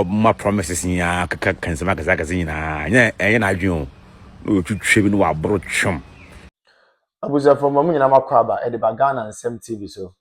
my promises in ya can some magazine. And I do no to no abroad chum. Abuza from Mamu na makwaba e de bagana and Sem TV so.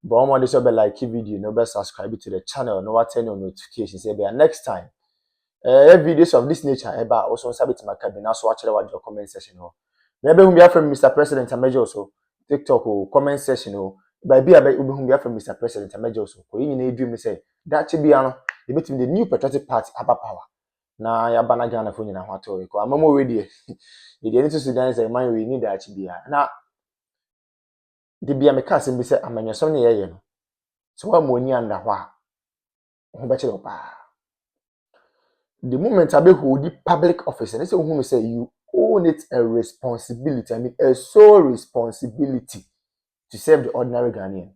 But omo dey so be like video, no be subscribe to the channel, no what turn on notifications. Say be next time. Videos of this nature eba also sabit makabi na so watch your comment section ho. Maybe whom be from Mr. President Amejo also TikTok or comment section ho. By be whom be from Mr. President Amejo also. Ko yin na dream say that be ano e between the new patriotic party aba power. Na ya bana Ghana fo nyina ho ato ko amamo we dey. The need to Sudan say man we need that be na the be ameka asem bi say amanyasom ne yeye no. So wa mo ni anda ho a ho be chiro pa. The moment I be hold the public office, and they say, who say you own it a responsibility. I mean, a sole responsibility to serve the ordinary Ghanaian.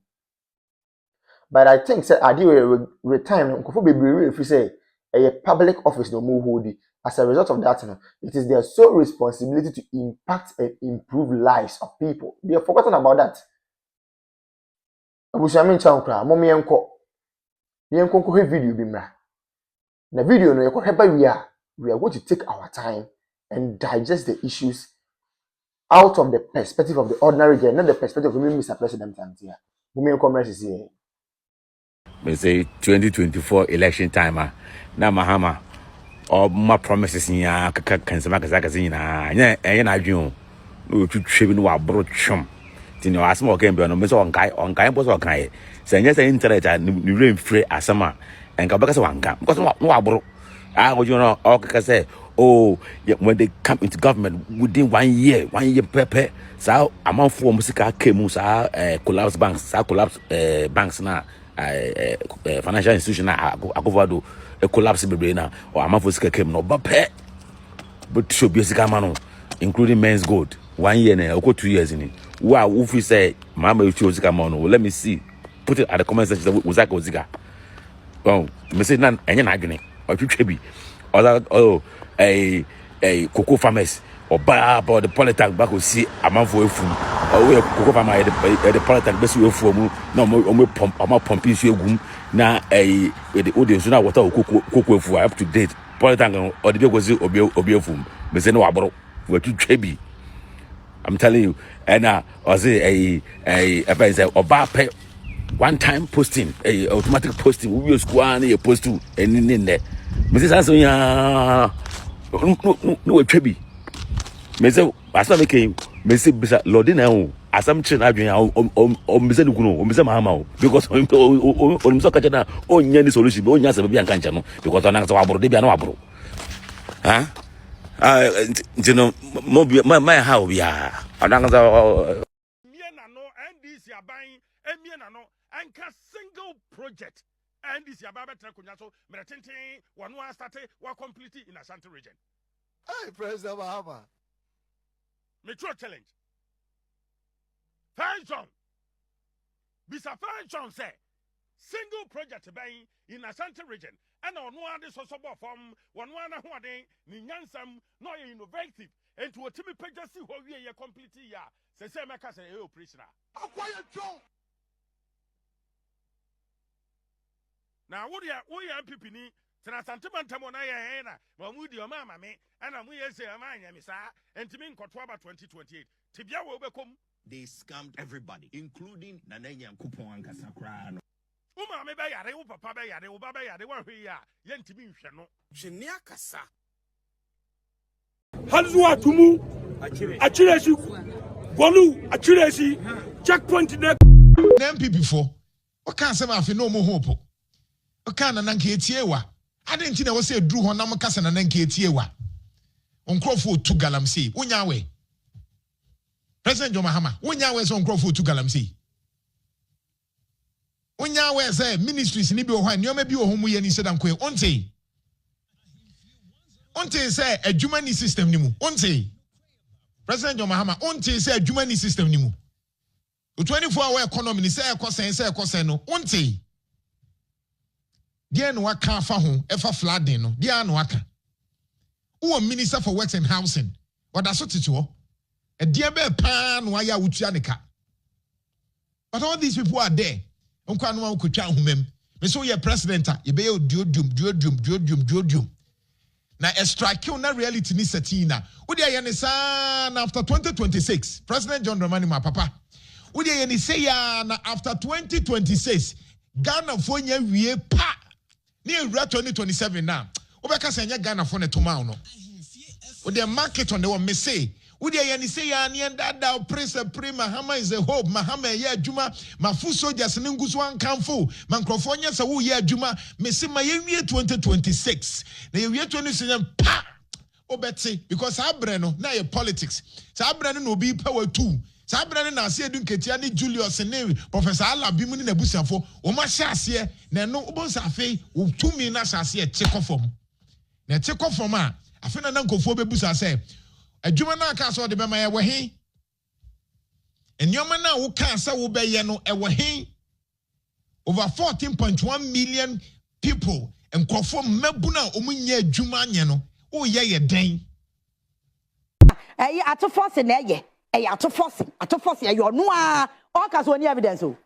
But I think, say, I do retirement. If you say a public office no more hold it, as a result of that, it is their sole responsibility to impact and improve lives of people. They have forgotten about that. Abushamin chankra, mommy enko. The enko video bimra. The video no we are going to take our time and digest the issues out of the perspective of the ordinary guy, not the perspective of Mr. President here. Women commerce is here. Me say 2024 election time na Mahama or my promises in ya can some magazine. And I do no to no abroad chum. Tino asmo can be on Miss on guy was on guy. Say yes, internet and rain free asama. And go back as one camp because no abro. I would you know all say oh yeah, when they come into government within 1 year pepe so amount for musica came collapse banks collapse banks na financial institution na agovado a collapse be na or amount for musica came no but should be mano including men's gold 1 year na or 2 years in it. Wow, if we say mama you choose mano let me see put it at the comment section was that goziga. Oh, me say nan enye na adwene or twetwe bi a cocoa farmers or bar about the politics back will see a man for a fool or we cocoa farmer at the politics best way for no pumping gum na the audience now water cocoa for up to date politics or the was obi fum me say no abro we twetwe bi. I'm telling you and or say a say oba pay one time posting a automatic posting we use squan a post to and in there Mrs. Asoya no trebi me say asa make me say bisa lord na o asam chin adwen o me say nukuno o me say mahama o because o me so ka na o nya ni solution o nya se bia nka ncha no because o na so abro de bia na abro ha you know my how bia ananga so NDC aban emiena no anka single project NDC ababa trakunya so meretente one started one complete in Ashanti region. Hey, Prez.Mahama. Metro challenge. Fanchon. Bisa Fanchon say single project bay in Ashanti region. And on one this also from one who are ni nyansam no innovative and to a timmy pages see how we are complete ya. Say make us a prisoner. Acquire Joe. Now, what you MPP ni? Tena sentiment mo na ye na. Mamudi o mama me. Ana mu ye say amanya me sa. Ntimi nkotwa ba 2028. Tibia we obekom. They scammed everybody, including Nananya Kupon and Casacriano. Uma me be yare, papa be yare, baba yare, wa hwe ya. Ye ntimi nhwe no. Shenia Kasa. Halzuwa tumu. Achiresi. Bolu achiresi. Checkpoint ne. MPP for. O kan se ma fi no mo hope. O kan na nanka etiewa. Ade nti na wo se dru ho na mo kasa na nanka etiewa. Onkrofo tu galamsey. Wonya we. President Mahama, wonya we so onkrofo tu galamsey. Wonya we say ministries ni bi o hwan nyoma bi o homu ye ni sedan kwe. Onte say adwuma ni system ni mu. Onte. President Mahama, onte say adwuma ni system ni mu. 24-hour economy ni say ekosen no. Onte. Dia no aka fa ho efa flooding no. Dia no aka. Who Minister for Works and Housing? What that's what it was. A dear bear pan why ya uchianika. But all these people are there. Unka no kucha humem. Me so ye president ye be duodium. Na strike na reality ni setina. Udi ye ni san after 2026. President John Dramani Mahama papa. Udi ye ni say ya na after 2026 Ghana for nye wie pa. Ni ewura 2027 na. Obeka say nye Ghana for ne toma no. Udi market on the one me say Udi ye ni say ya ni dada Prez.Mahama is a hope. Mahama ye adwuma mafu soldiers ni nguso ankamfo. Mankrofo nya sa wo ye adwuma me say ma ye wie 2026. Na ye wie 2027 pa obeti because abre no na ye politics. Sa abre no obi power 2. Sa abre no na ase edu nketia ni Julius ne Professor Alabi mu ni nabusiafo. O ma hye ase na no obonsa afei o tumi na ase e chekofom. Na chekofom a afei na nkofo bebusa say adwuma na aka so de be ma ye wehe enyoma na wo ka sa wo be ye no e wehe over 14.1 million people nkofo mabu na omunya adwuma anye no o ye den ato force na ye ato force ye no a all ka so oni evidence o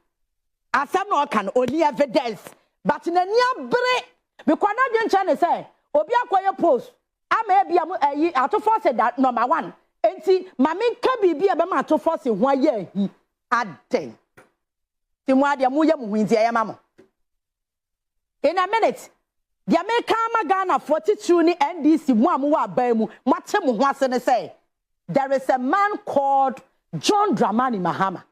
asem na all kan oni evidence but na nia bere because na dwen cha ne say obi akoye post ama ebia mu ato force that number 1 enti mame ka bibia be ma ato force ho aye hi aden ti mu ade mu ye mu hinti aye mamo in a minute the American Ghana 42 ni NDC mu amu wa ban mu mate mu ho ase ne say there is a man called Prez.Mahama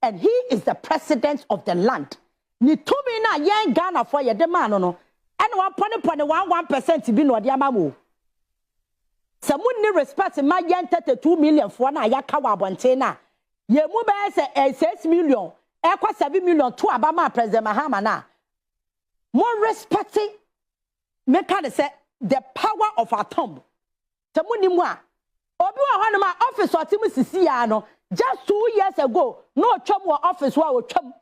and he is the president of the land ni tumi na yen Ghana for ye de man no and 1.1% bi no de amamu. Someone ni respect ma yen 32 million for na ya ka wa bonte na ye mu be say 6 million e kwa 7 million to abama Prez.Mahama na more respecting me can say the power of our thumb someone ni mu a obi wa hanu ma office otim sisi ya no just 2 years ago no twam wa office wa twam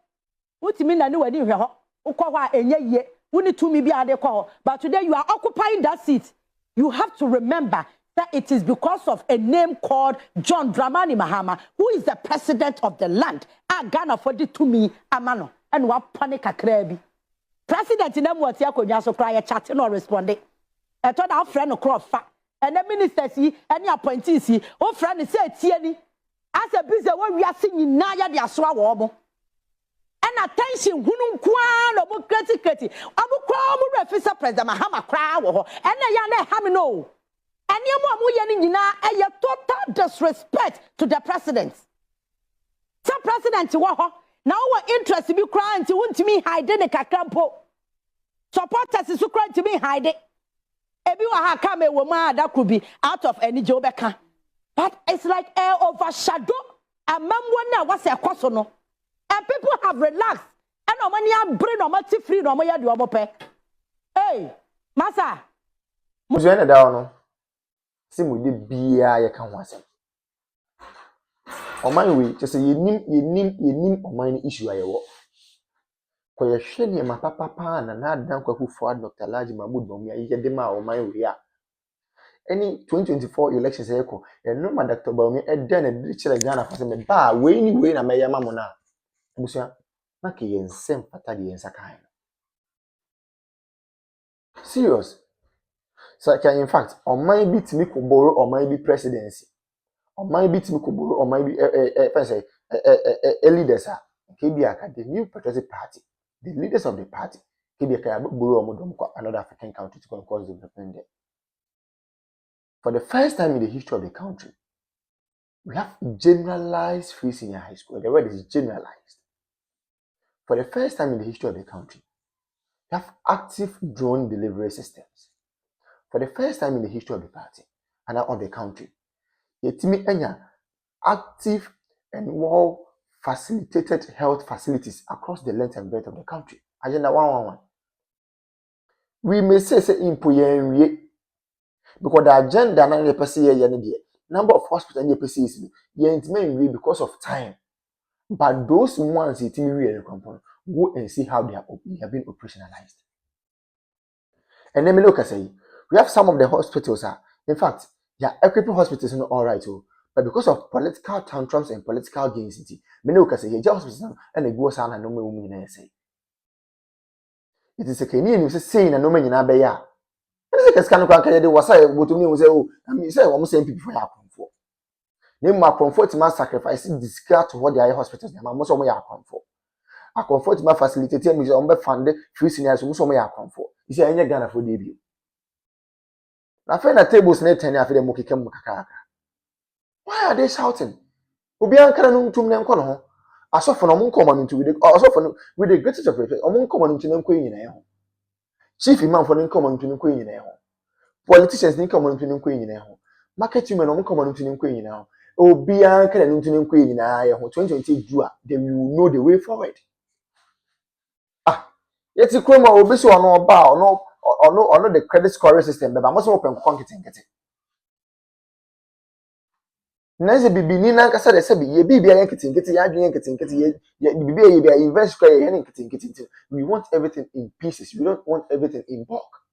utimi na ni wani hwe ho ukọ ho a enye ye woni tumi bi ade kọ but today you are occupying that seat. You have to remember that it is because of a name called Prez.Mahama, who is the president of the land. Ghana for the to me amano and wa panic a crabby. President in them what ya could just cry a chat or responding. I told our friend a crop fat and the minister see any appointees see. Oh, friend said Tierney as a busy one we are singing Naya the Aswa and attention hunun kwan obo kreti abu kwa mu refisa Prez.Mahama kra wo ho and ya na ha me no aniemu amu ye ni nyina eye total disrespect to the president. The president wo ho na wo interest bi kra nti wuntimi hide ne kakrampo supporters su kra ntimi hide ebi wa ha ka me wo ma adaku bi out of any job beka but it's like air overshadow amamwo na wase ekoso no. And people have relaxed. And no money are bring no money free no money do omope. Hey, masa. Muzo na da no. Si mu de bia ye kan ho asem. Oman we just say yenim oman issue ayewo. Ko ye hwe ne ma papa na adan kwaku fo Dr. Laji Mahmood Bawumia ye de ma oman we a. Any 2024 elections eko, no ma Dr. Bawumia e den e de kire Ghana for say me ba we ni we na me yama mo na. Busia na ke yensem pata de yensa kan. Serious. So can in fact on my bit me ko borrow on my be presidency. On my bit me ko borrow on my be leaders are KBA the new patriotic party. The leaders of the party KBA can borrow modom another African country to cause development there. For the first time in the history of the country, we have generalized free senior high school. The word is generalized. For the first time in the history of the country, we have active drone delivery systems. For the first time in the history of the party and of the country, yetimi enya active and well facilitated health facilities across the length and breadth of the country. Agenda 111. We may say impoyen because the agenda na the person here number of hospitals and the person is intimate because of time. But those ones yetimi go and see how they have been operationalized. And then me look at say we have some of the hospitals in fact, yeah, equipping hospitals are not all right, but because of political tantrums and political gains, me look at say here hospitals and they go and no me say. It is a Kenyan who say na no man in Abeya. It is a can of the was I what to me was oh, I mean say almost same people for for. Name my comfort my sacrificing discard to what the hospitals na most of my for. I comfort my facilitator me on be fund free seniors most of my for. You say any Ghana for debut. Na fair na tables na 10 after them mokeke mukaka. Why are they shouting? Obi ankara no ntum ne nko no ho. Asofo no mo nkoma no ntu with the greatest of respect. Omo nkoma no ntu ne nko nyina ho. Chief imam for the nkoma no ntu ne nko nyina ho. Politicians ne nkoma no ntu ne nko nyina ho. Market women no nkoma no ntu ne nko nyina ho. Obi ankara no ntu ne nko nyina ho. 2020 do then we will know the way forward. Ah, yeti kroma obi so ono ba ono the credit scoring system be ba mo so open nkete. Nanze bibini na nkasa de se bi ye bibia nkete ya adwen nkete ye bibia ye bia invest kwa ye nkete. We want everything in pieces. We don't want everything in bulk.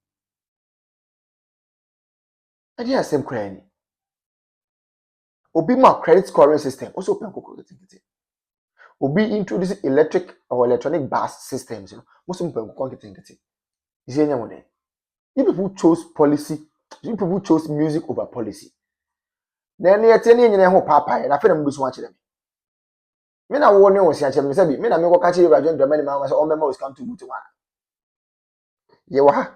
Adi asem kwa ni. Obi ma credit scoring system also open nkete. Obi introduce electric or electronic bus systems, you know. Most open nkete. Is enya mo den. You people chose policy. You people chose music over policy. Then yet any nyina ho papa na fe na mbusu wa kire me. Me na wo ne wo sia kire me say bi me na me ko ka kire DrUnk say o mema was come to mutu one. Ye wa ha.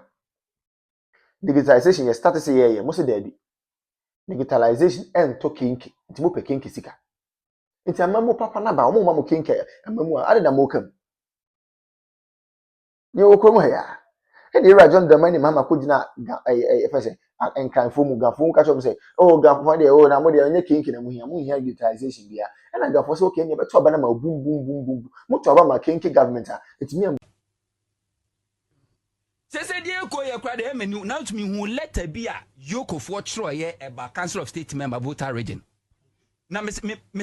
Digitalization ye start say ye mo se daddy. Digitalization and to kinki. Nti mo pe kinki sika. Nti amamu papa na ba o mo ma mo kinki amamu a ade na mo kam. Ye wo krom ha ya. E dey DrUnk ko gina e fa say enkanfo mu gafo ka chom say oh gafo dey oh na mo dey onye kinki na mu hia digitalization bia e na gafo say okay ne beto aba na ma boom mo to aba ma kinki government a etimi Say dear ko ye kwa de menu now to me who letter be a yoke for tro ye about Council of State member All3ged. Na me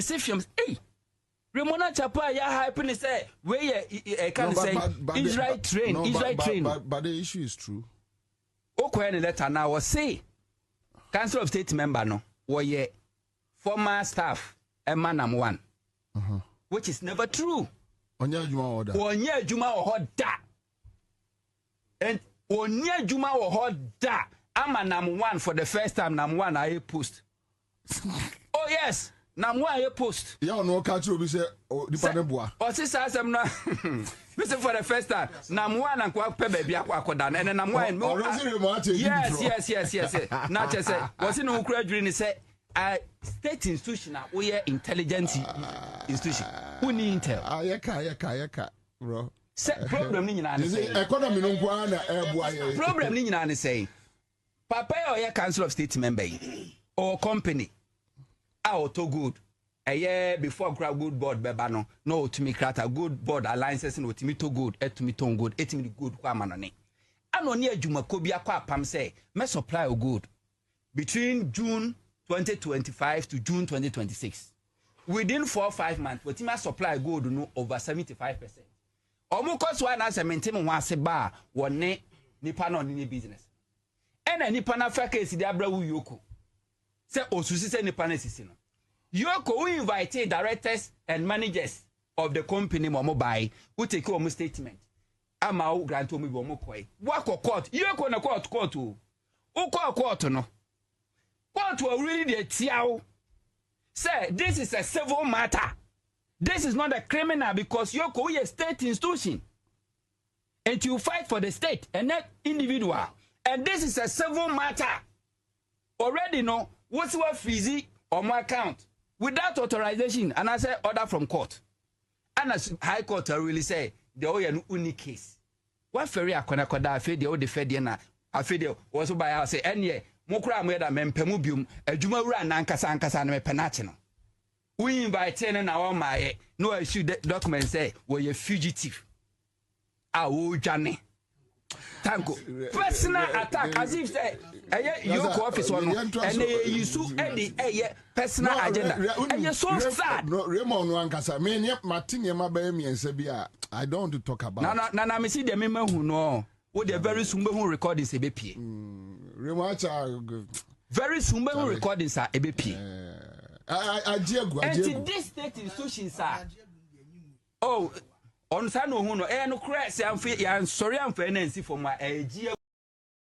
say films eh Remona Chapa ya happen say where ye can say Israel train. But the issue is true. Okwa any letter now was say Council of State member no ye former staff Emanam 1. Which is never true. Onya juma order. And Onya juma order. Nam 1 for the first time Nam 1 I post. Oh yes. Nam 1 I post. Yeah, no catch you say dependent boy. Or sister asem na. Listen for the first time. Nam 1 and kwa pe baby akwa dan and Nam 1 mo. Yes. Na che say was no kura dwiri ni say state institution we intelligence institution. Who need intel? Ayeka bro. Problem ni nyina say economy no kwa na eboa. Problem ni nyina say papa or Council of State member or company to good before grab good board beba no to me create good board alliances no to me to good to me to good etimi good kwa manone anoni adwuma ko bia kwa pam say me supply o good between June 2025 to June 2026 within 4 or 5 months we ma supply gold no over 75%. Omo koso na se maintain ho ase ba wone nipa no ni business ena nipa na fa case di abra wu yoko se osusi se nipa na sisi no yoko we invite directors and managers of the company mo buy who take your statement ama o grant o mi bo mo koi wako court yoko na court o court no court will really dey tiao say this is a civil matter. This is not a criminal because Yoko is a state institution. And you fight for the state and not individual. And this is a civil matter. Already know what's what fizzy on my account without authorization. And I say order from court. And as High Court really say the unique case. What ferry akona koda afi the old fediana afi the was by I say any mokra mweda mempemubium adwuma wura na ankasa na mepenache no. We invite ten na our my no issue document say we a fugitive. Jane. Thank you. Personal attack as if say your office one and they use any personal agenda. And you're so sad. No, Raymond Wankasa, me Martin Yamaba and Sabia. I don't want to talk about. Nana, me see the member who know what the very soon who recordings a BP. Very soon who recordings are a BP. And this state institutions are on sa no hu no no kra se amfe ya nsori amfa na nsi fo ma